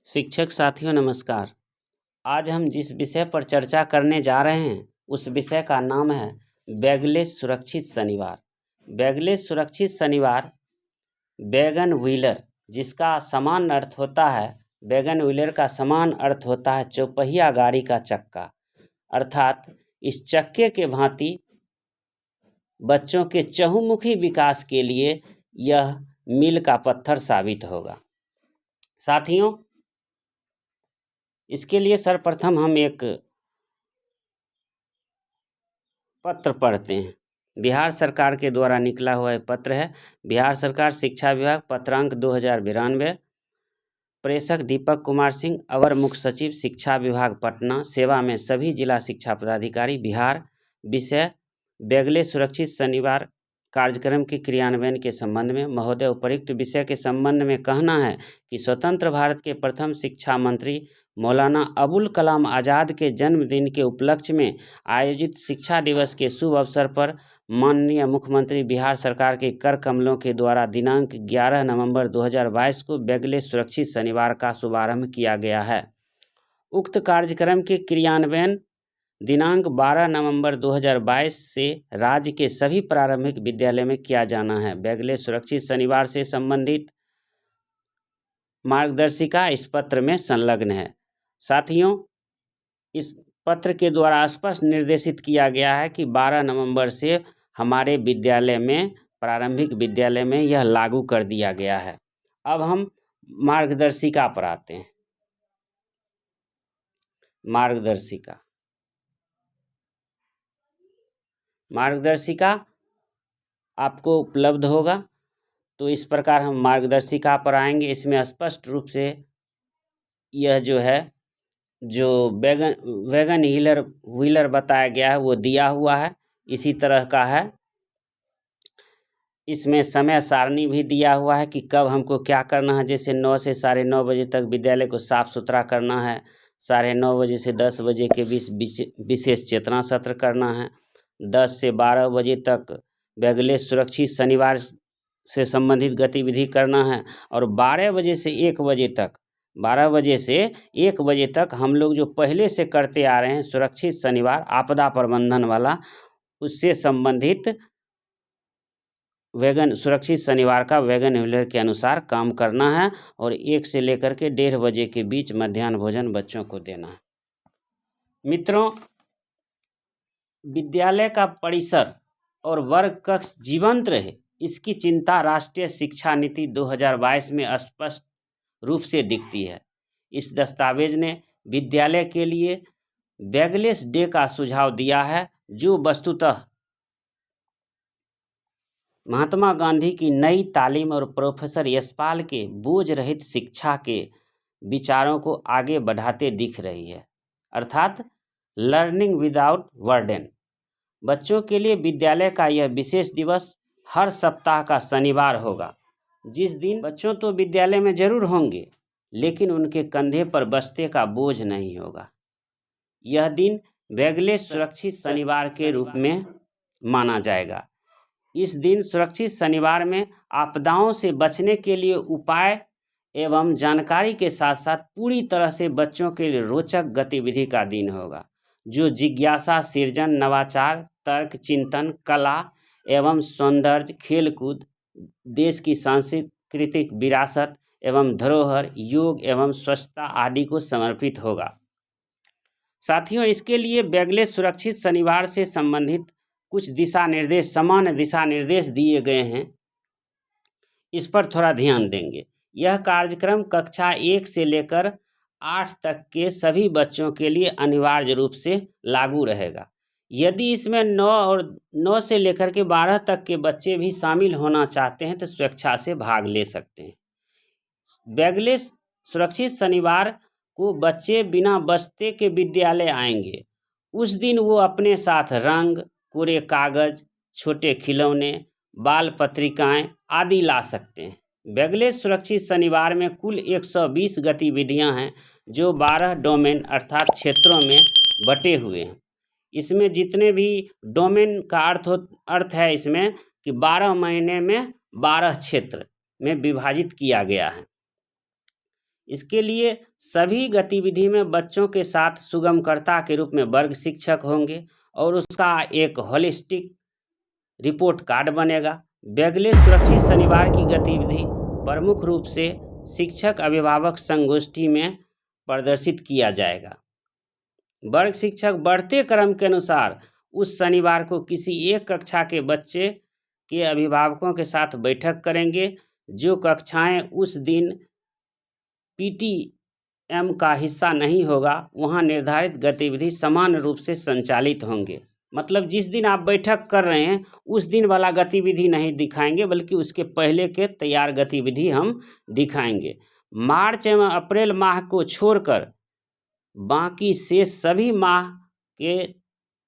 शिक्षक साथियों नमस्कार। आज हम जिस विषय पर चर्चा करने जा रहे हैं उस विषय का नाम है बैगलेस सुरक्षित शनिवार। बैगलेस सुरक्षित शनिवार वैगन व्हीलर, जिसका समान अर्थ होता है वैगन व्हीलर का समान अर्थ होता है चौपहिया गाड़ी का चक्का। अर्थात इस चक्के के भांति बच्चों के चहुमुखी विकास के लिए यह मील का पत्थर साबित होगा। साथियों, इसके लिए सर्वप्रथम हम एक पत्र पढ़ते हैं। बिहार सरकार के द्वारा निकला हुआ एक पत्र है। बिहार सरकार शिक्षा विभाग, पत्रांक 2092, प्रेषक दीपक कुमार सिंह, अवर मुख्य सचिव शिक्षा विभाग पटना, सेवा में सभी जिला शिक्षा पदाधिकारी बिहार। विषय बैगलेस सुरक्षित शनिवार कार्यक्रम के क्रियान्वयन के संबंध में। महोदय, उपरोक्त विषय के संबंध में कहना है कि स्वतंत्र भारत के प्रथम शिक्षा मंत्री मौलाना अबुल कलाम आज़ाद के जन्मदिन के उपलक्ष्य में आयोजित शिक्षा दिवस के शुभ अवसर पर माननीय मुख्यमंत्री बिहार सरकार के कर कमलों के द्वारा दिनांक 11 नवंबर 2022 को बैगलेस सुरक्षित शनिवार का शुभारंभ किया गया है। उक्त कार्यक्रम के क्रियान्वयन दिनांक 12 नवंबर 2022 से राज्य के सभी प्रारंभिक विद्यालय में किया जाना है। बैगलेस सुरक्षित शनिवार से संबंधित मार्गदर्शिका इस पत्र में संलग्न है। साथियों, इस पत्र के द्वारा स्पष्ट निर्देशित किया गया है कि 12 नवंबर से हमारे विद्यालय में, प्रारंभिक विद्यालय में यह लागू कर दिया गया है। अब हम मार्गदर्शिका पर आते हैं। मार्गदर्शिका आपको उपलब्ध होगा। तो इस प्रकार हम मार्गदर्शिका पर आएंगे। इसमें स्पष्ट रूप से यह जो वैगन व्हीलर बताया गया है वो दिया हुआ है। इसी तरह का है, इसमें समय सारणी भी दिया हुआ है कि कब हमको क्या करना है। जैसे 9 से 9:30 बजे तक विद्यालय को साफ सुथरा करना है, 9:30 बजे से 10 बजे के बीच विशेष चेतना सत्र करना है, 10 से 12 बजे तक बैगलेस सुरक्षित शनिवार से संबंधित गतिविधि करना है, और 12 बजे से 1 बजे तक हम लोग जो पहले से करते आ रहे हैं सुरक्षित शनिवार आपदा प्रबंधन वाला, उससे संबंधित सुरक्षित शनिवार का वैगन व्हीलर के अनुसार काम करना है, और 1 से लेकर के 1:30 बजे के बीच मध्याह्न भोजन बच्चों को देना है। मित्रों, विद्यालय का परिसर और वर्ग कक्ष जीवंत रहे, इसकी चिंता राष्ट्रीय शिक्षा नीति 2022 में स्पष्ट रूप से दिखती है। इस दस्तावेज ने विद्यालय के लिए बैगलेस डे का सुझाव दिया है, जो वस्तुतः महात्मा गांधी की नई तालीम और प्रोफेसर यशपाल के बोझ रहित शिक्षा के विचारों को आगे बढ़ाते दिख रही है। अर्थात लर्निंग विदाउट बर्डन। बच्चों के लिए विद्यालय का यह विशेष दिवस हर सप्ताह का शनिवार होगा, जिस दिन बच्चों तो विद्यालय में जरूर होंगे, लेकिन उनके कंधे पर बस्ते का बोझ नहीं होगा। यह दिन बैगलेस सुरक्षित शनिवार के रूप में माना जाएगा। इस दिन सुरक्षित शनिवार में आपदाओं से बचने के लिए उपाय एवं जानकारी के साथ साथ पूरी तरह से बच्चों के लिए रोचक गतिविधि का दिन होगा, जो जिज्ञासा, सृजन, नवाचार, तर्क, चिंतन, कला एवं सौंदर्य, खेलकूद, देश की सांस्कृतिक विरासत एवं धरोहर, योग एवं स्वच्छता आदि को समर्पित होगा। साथियों, इसके लिए बैगलेस सुरक्षित शनिवार से संबंधित कुछ सामान्य दिशा निर्देश दिए गए हैं। इस पर थोड़ा ध्यान देंगे। यह कार्यक्रम कक्षा 1 से लेकर 8 तक के सभी बच्चों के लिए अनिवार्य रूप से लागू रहेगा। यदि इसमें 9 से लेकर के 12 तक के बच्चे भी शामिल होना चाहते हैं तो स्वेच्छा से भाग ले सकते हैं। बैगलेस सुरक्षित शनिवार को बच्चे बिना बस्ते के विद्यालय आएंगे। उस दिन वो अपने साथ रंग, कोरे कागज, छोटे खिलौने, बाल पत्रिकाएं आदि ला सकते हैं। बैगलेस सुरक्षित शनिवार में कुल 120 गतिविधियां हैं, जो 12 डोमेन अर्थात क्षेत्रों में बटे हुए हैं। इसमें जितने भी डोमेन का अर्थ है इसमें कि 12 महीने में 12 क्षेत्र में विभाजित किया गया है। इसके लिए सभी गतिविधि में बच्चों के साथ सुगमकर्ता के रूप में वर्ग शिक्षक होंगे और उसका एक होलिस्टिक रिपोर्ट कार्ड बनेगा। बैगले सुरक्षित शनिवार की गतिविधि प्रमुख रूप से शिक्षक अभिभावक संगोष्ठी में प्रदर्शित किया जाएगा। वर्ग शिक्षक बढ़ते क्रम के अनुसार उस शनिवार को किसी एक कक्षा के बच्चे के अभिभावकों के साथ बैठक करेंगे। जो कक्षाएं उस दिन पीटीएम का हिस्सा नहीं होगा, वहां निर्धारित गतिविधि समान रूप से संचालित होंगे। मतलब जिस दिन आप बैठक कर रहे हैं उस दिन वाला गतिविधि नहीं दिखाएंगे, बल्कि उसके पहले के तैयार गतिविधि हम दिखाएंगे। मार्च एवं अप्रैल माह को छोड़कर बाकी शेष सभी माह के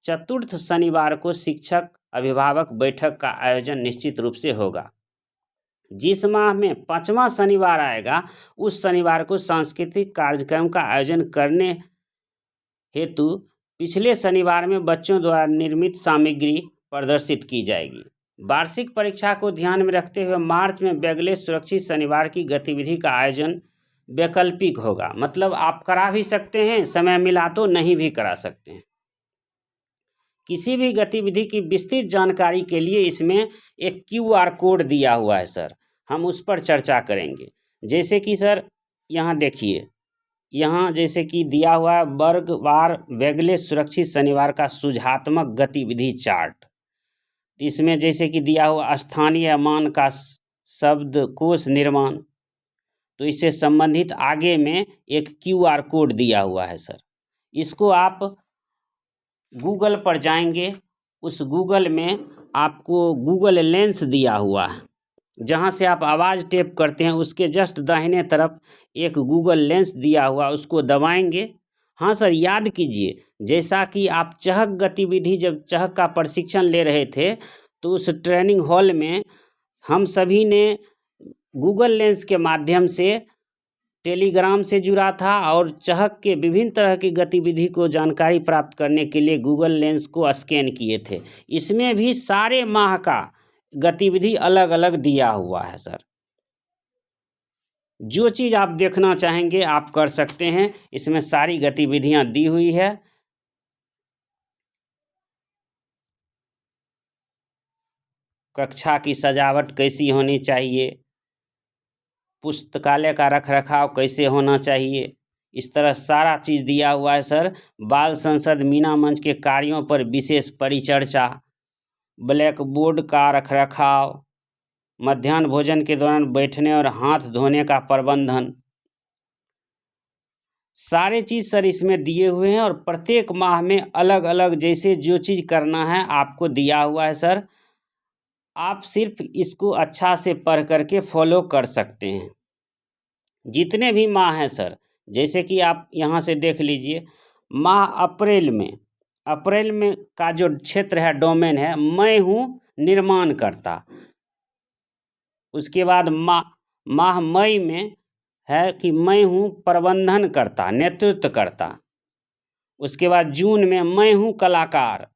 चतुर्थ शनिवार को शिक्षक अभिभावक बैठक का आयोजन निश्चित रूप से होगा। जिस माह में पांचवा शनिवार आएगा उस शनिवार को सांस्कृतिक कार्यक्रम का आयोजन करने हेतु पिछले शनिवार में बच्चों द्वारा निर्मित सामग्री प्रदर्शित की जाएगी। वार्षिक परीक्षा को ध्यान में रखते हुए मार्च में बैगले सुरक्षित शनिवार की गतिविधि का आयोजन वैकल्पिक होगा। मतलब आप करा भी सकते हैं, समय मिला तो नहीं भी करा सकते हैं। किसी भी गतिविधि की विस्तृत जानकारी के लिए इसमें एक क्यूआर कोड दिया हुआ है सर, हम उस पर चर्चा करेंगे। जैसे कि सर यहाँ देखिए, यहाँ जैसे कि दिया हुआ है वर्गवार बैगले सुरक्षित शनिवार का सुझात्मक गतिविधि चार्ट। इसमें जैसे कि दिया हुआ स्थानीय मान का शब्दकोश निर्माण, तो इससे संबंधित आगे में एक क्यूआर कोड दिया हुआ है सर। इसको आप गूगल पर जाएंगे, उस गूगल में आपको गूगल लेंस दिया हुआ है, जहाँ से आप आवाज़ टेप करते हैं उसके जस्ट दाहिने तरफ एक गूगल लेंस दिया हुआ, उसको दबाएंगे। हाँ सर, याद कीजिए जैसा कि आप चहक गतिविधि जब चहक का प्रशिक्षण ले रहे थे तो उस ट्रेनिंग हॉल में हम सभी ने गूगल लेंस के माध्यम से टेलीग्राम से जुड़ा था और चहक के विभिन्न तरह की गतिविधि को जानकारी प्राप्त करने के लिए गूगल लेंस को स्कैन किए थे। इसमें भी सारे माह का गतिविधि अलग अलग दिया हुआ है सर। जो चीज़ आप देखना चाहेंगे आप कर सकते हैं, इसमें सारी गतिविधियां दी हुई है। कक्षा की सजावट कैसी होनी चाहिए, पुस्तकालय का रखरखाव कैसे होना चाहिए, इस तरह सारा चीज़ दिया हुआ है सर। बाल संसद मीना मंच के कार्यों पर विशेष परिचर्चा, ब्लैक बोर्ड का रखरखाव, मध्याह्न भोजन के दौरान बैठने और हाथ धोने का प्रबंधन, सारे चीज़ सर इसमें दिए हुए हैं। और प्रत्येक माह में अलग अलग जैसे जो चीज़ करना है आपको दिया हुआ है सर। आप सिर्फ इसको अच्छा से पढ़ करके फॉलो कर सकते हैं। जितने भी माह हैं सर, जैसे कि आप यहाँ से देख लीजिए, माह अप्रैल में का जो क्षेत्र है, डोमेन है, मैं हूँ निर्माणकर्ता। उसके बाद माह मई में है कि मैं हूँ प्रबंधनकर्ता, नेतृत्वकर्ता। उसके बाद जून में मैं हूँ कलाकार।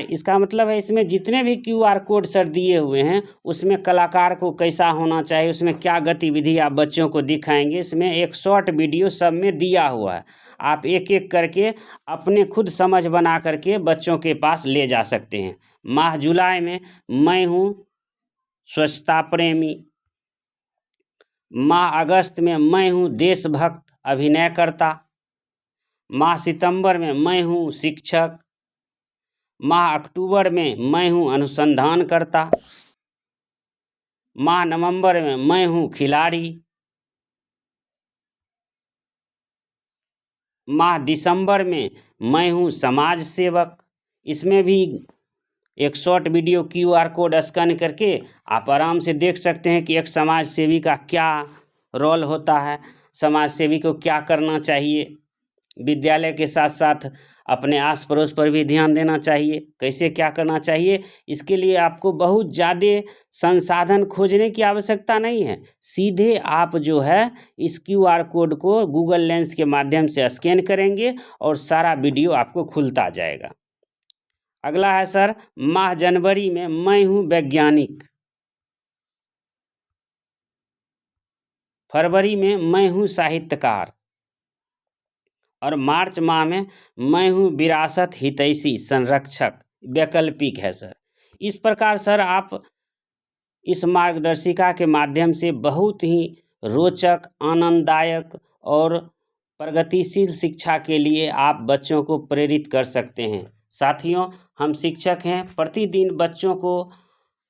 इसका मतलब है इसमें जितने भी क्यूआर कोड सर दिए हुए हैं उसमें कलाकार को कैसा होना चाहिए, उसमें क्या गतिविधि आप बच्चों को दिखाएंगे, इसमें एक शॉर्ट वीडियो सब में दिया हुआ है। आप एक एक करके अपने खुद समझ बना करके बच्चों के पास ले जा सकते हैं। माह जुलाई में मैं हूँ स्वच्छता प्रेमी। माह अगस्त में मैं हूँ देशभक्त अभिनयकर्ता। माह सितंबर में मैं हूँ शिक्षक। माह अक्टूबर में मैं हूँ अनुसंधानकर्ता। माह नवंबर में मैं हूँ खिलाड़ी। माह दिसंबर में मैं हूँ समाज सेवक। इसमें भी एक short video QR code scan करके आप आराम से देख सकते हैं कि एक समाज सेवी का क्या रोल होता है, समाज सेवी को क्या करना चाहिए। विद्यालय के साथ साथ अपने आस पड़ोस पर भी ध्यान देना चाहिए, कैसे क्या करना चाहिए। इसके लिए आपको बहुत ज़्यादा संसाधन खोजने की आवश्यकता नहीं है। सीधे आप जो है इस क्यूआर कोड को गूगल लेंस के माध्यम से स्कैन करेंगे और सारा वीडियो आपको खुलता जाएगा। अगला है सर माह जनवरी में मैं हूँ वैज्ञानिक। फरवरी में मैं हूँ साहित्यकार और मार्च माह में मैं हूँ विरासत हितैषी संरक्षक। वैकल्पिक है सर। इस प्रकार सर आप इस मार्गदर्शिका के माध्यम से बहुत ही रोचक, आनंददायक और प्रगतिशील शिक्षा के लिए आप बच्चों को प्रेरित कर सकते हैं। साथियों, हम शिक्षक हैं, प्रतिदिन बच्चों को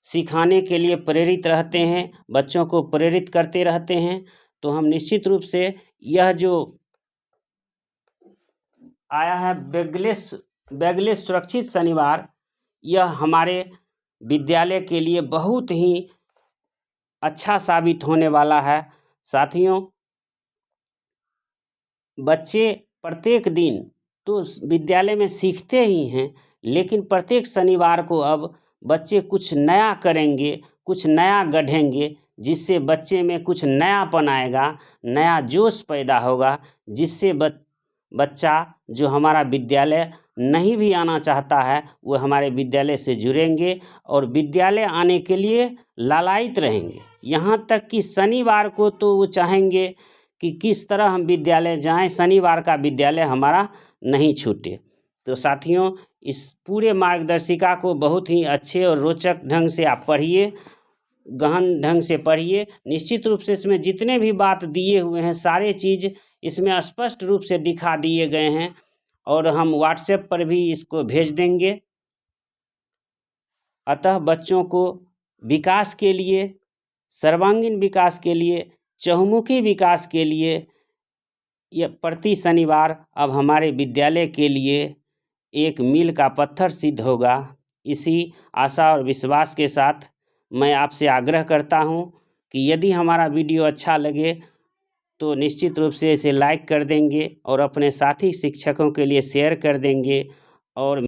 सिखाने के लिए प्रेरित रहते हैं, बच्चों को प्रेरित करते रहते हैं। तो हम निश्चित रूप से यह जो आया है बैगलेस सुरक्षित शनिवार, यह हमारे विद्यालय के लिए बहुत ही अच्छा साबित होने वाला है। साथियों, बच्चे प्रत्येक दिन तो विद्यालय में सीखते ही हैं, लेकिन प्रत्येक शनिवार को अब बच्चे कुछ नया करेंगे, कुछ नया गढ़ेंगे, जिससे बच्चे में कुछ नयापन आएगा, नया जोश पैदा होगा, जिससे बच्चा जो हमारा विद्यालय नहीं भी आना चाहता है वो हमारे विद्यालय से जुड़ेंगे और विद्यालय आने के लिए लालायित रहेंगे। यहाँ तक कि शनिवार को तो वो चाहेंगे कि किस तरह हम विद्यालय जाएं, शनिवार का विद्यालय हमारा नहीं छूटे। तो साथियों, इस पूरे मार्गदर्शिका को बहुत ही अच्छे और रोचक ढंग से आप पढ़िए, गहन ढंग से पढ़िए। निश्चित रूप से इसमें जितने भी बात दिए हुए हैं सारे चीज़ इसमें स्पष्ट रूप से दिखा दिए गए हैं और हम व्हाट्सएप पर भी इसको भेज देंगे। अतः बच्चों को विकास के लिए, सर्वांगीण विकास के लिए, चहुमुखी विकास के लिए यह प्रति शनिवार अब हमारे विद्यालय के लिए एक मील का पत्थर सिद्ध होगा। इसी आशा और विश्वास के साथ मैं आपसे आग्रह करता हूं कि यदि हमारा वीडियो अच्छा लगे तो निश्चित रूप से इसे लाइक कर देंगे और अपने साथी शिक्षकों के लिए शेयर कर देंगे और